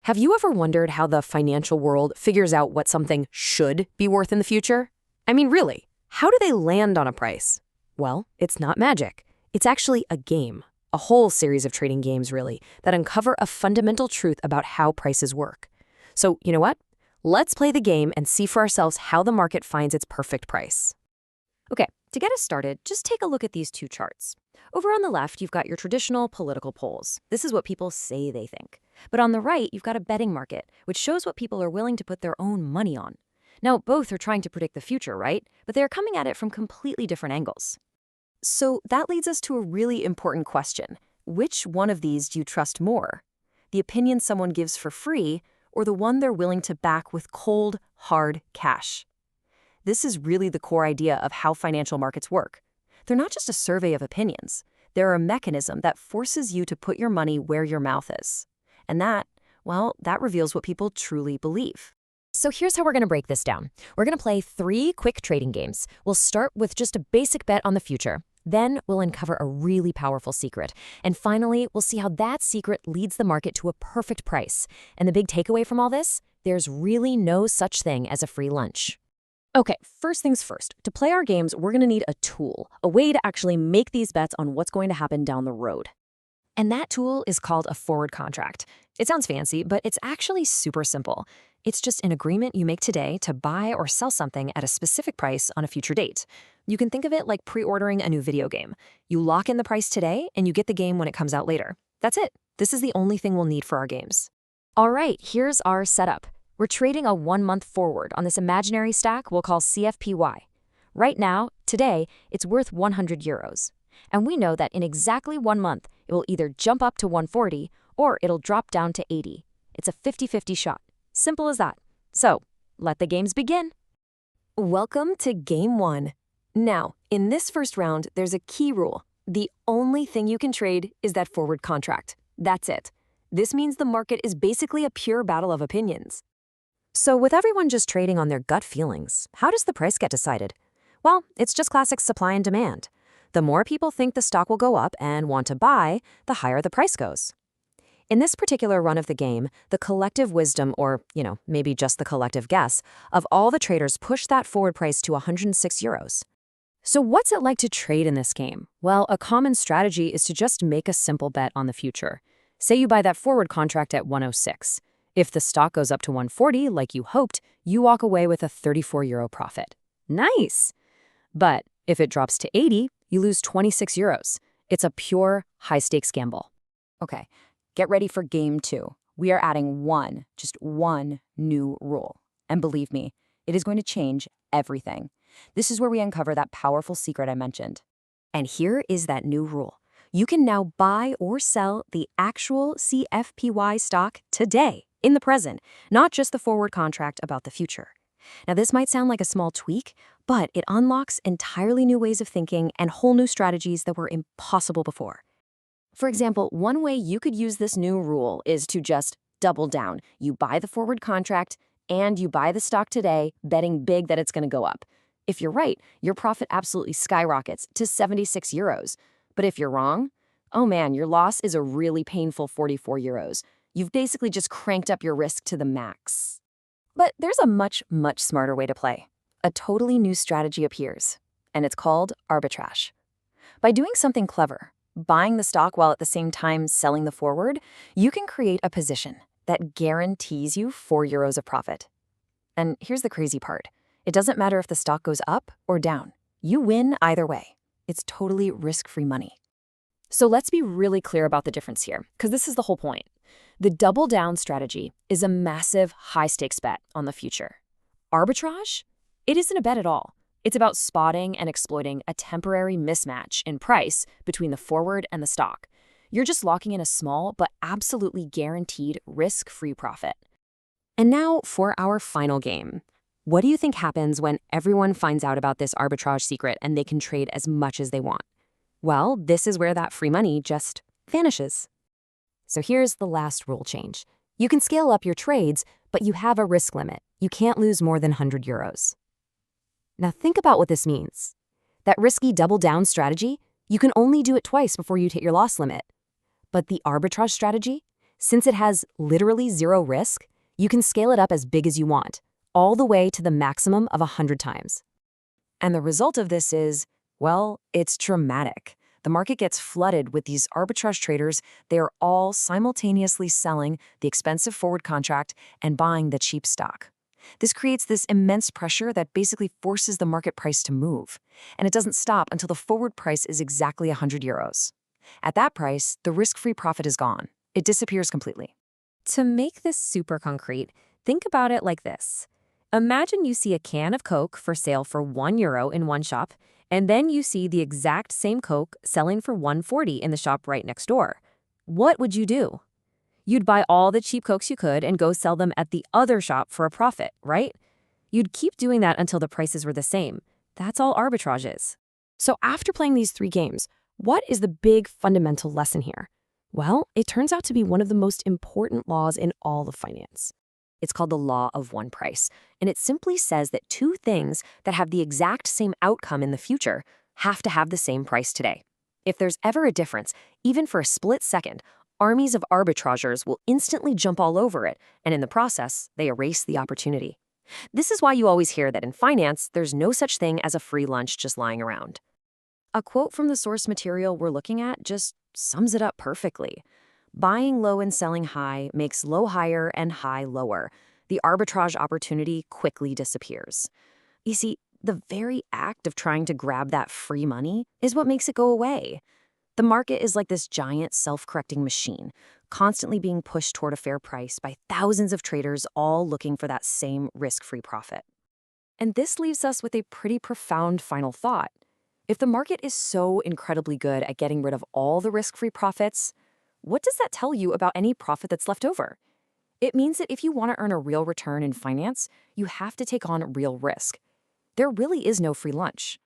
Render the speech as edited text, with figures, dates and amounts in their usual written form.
Have you ever wondered how the financial world figures out what something should be worth in the future? I mean, really, how do they land on a price? Well, it's not magic. It's actually a game, a whole series of trading games, really, that uncover a fundamental truth about how prices work. So, you know what? Let's play the game and see for ourselves how the market finds its perfect price. Okay, to get us started, just take a look at these two charts. Over on the left, you've got your traditional political polls. This is what people say they think. But on the right, you've got a betting market, which shows what people are willing to put their own money on. Now, both are trying to predict the future, right? But they're coming at it from completely different angles. So that leads us to a really important question. Which one of these do you trust more? The opinion someone gives for free, or the one they're willing to back with cold, hard cash? This is really the core idea of how financial markets work. They're not just a survey of opinions. They're a mechanism that forces you to put your money where your mouth is. And that reveals what people truly believe. So here's how we're going to break this down. We're going to play 3 quick trading games. We'll start with just a basic bet on the future. Then we'll uncover a really powerful secret. And finally, we'll see how that secret leads the market to a perfect price. And the big takeaway from all this? There's really no such thing as a free lunch. Okay, first things first. To play our games, we're going to need a tool, a way to actually make these bets on what's going to happen down the road. And that tool is called a forward contract. It sounds fancy, but it's actually super simple. It's just an agreement you make today to buy or sell something at a specific price on a future date. You can think of it like pre-ordering a new video game. You lock in the price today, and you get the game when it comes out later. That's it. This is the only thing we'll need for our games. All right, here's our setup. We're trading a 1-month forward on this imaginary stack we'll call CFPY. Right now, today, it's worth 100 euros. And we know that in exactly 1 month, it will either jump up to 140 or it'll drop down to 80. It's a 50-50 shot. Simple as that. So, let the games begin. Welcome to Game 1. Now, in this first round, there's a key rule. The only thing you can trade is that forward contract. That's it. This means the market is basically a pure battle of opinions. So with everyone just trading on their gut feelings, how does the price get decided? Well, it's just classic supply and demand. The more people think the stock will go up and want to buy, the higher the price goes. In this particular run of the game, the collective wisdom, or, maybe just the collective guess, of all the traders pushed that forward price to 106 euros. So what's it like to trade in this game? Well, a common strategy is to just make a simple bet on the future. Say you buy that forward contract at 106. If the stock goes up to 140, like you hoped, you walk away with a 34 euro profit. Nice! But if it drops to 80, you lose 26 euros. It's a pure high-stakes gamble. Okay, get ready for game 2. We are adding just one new rule. And believe me, it is going to change everything. This is where we uncover that powerful secret I mentioned. And here is that new rule. You can now buy or sell the actual CFPY stock today, in the present, not just the forward contract about the future. Now, this might sound like a small tweak, but it unlocks entirely new ways of thinking and whole new strategies that were impossible before. For example, one way you could use this new rule is to just double down. You buy the forward contract and you buy the stock today, betting big that it's going to go up. If you're right, your profit absolutely skyrockets to 76 euros. But if you're wrong, oh man, your loss is a really painful 44 euros. You've basically just cranked up your risk to the max. But there's a much, much smarter way to play. A totally new strategy appears, and it's called arbitrage. By doing something clever, buying the stock while at the same time selling the forward, you can create a position that guarantees you 4 euros of profit. And here's the crazy part. It doesn't matter if the stock goes up or down. You win either way. It's totally risk-free money. So let's be really clear about the difference here, because this is the whole point. The double down strategy is a massive high-stakes bet on the future. Arbitrage? It isn't a bet at all. It's about spotting and exploiting a temporary mismatch in price between the forward and the stock. You're just locking in a small but absolutely guaranteed risk-free profit. And now for our final game. What do you think happens when everyone finds out about this arbitrage secret and they can trade as much as they want? Well, this is where that free money just vanishes. So here's the last rule change. You can scale up your trades, but you have a risk limit. You can't lose more than 100 euros. Now think about what this means. That risky double down strategy, you can only do it twice before you hit your loss limit. But the arbitrage strategy, Since it has literally zero risk, you can scale it up as big as you want, all the way to the maximum of 100 times. And the result of this is, well, it's dramatic. The market gets flooded with these arbitrage traders. They are all simultaneously selling the expensive forward contract and buying the cheap stock. This creates this immense pressure that basically forces the market price to move. And it doesn't stop until the forward price is exactly 100 euros. At that price, the risk-free profit is gone. It disappears completely. To make this super concrete, think about it like this. Imagine you see a can of Coke for sale for €1 in one shop, and then you see the exact same Coke selling for $1.40 in the shop right next door. What would you do? You'd buy all the cheap Cokes you could and go sell them at the other shop for a profit, right? You'd keep doing that until the prices were the same. That's all arbitrage is. So after playing these three games, what is the big fundamental lesson here? Well, it turns out to be one of the most important laws in all of finance. It's called the law of one price, and it simply says that two things that have the exact same outcome in the future have to have the same price today. If there's ever a difference, even for a split second, armies of arbitrageurs will instantly jump all over it, and in the process, they erase the opportunity. This is why you always hear that in finance, there's no such thing as a free lunch just lying around. A quote from the source material we're looking at just sums it up perfectly. Buying low and selling high makes low higher and high lower. The arbitrage opportunity quickly disappears. You see, the very act of trying to grab that free money is what makes it go away. The market is like this giant self-correcting machine, constantly being pushed toward a fair price by thousands of traders all looking for that same risk-free profit. And this leaves us with a pretty profound final thought. If the market is so incredibly good at getting rid of all the risk-free profits, what does that tell you about any profit that's left over? It means that if you want to earn a real return in finance, you have to take on real risk. There really is no free lunch.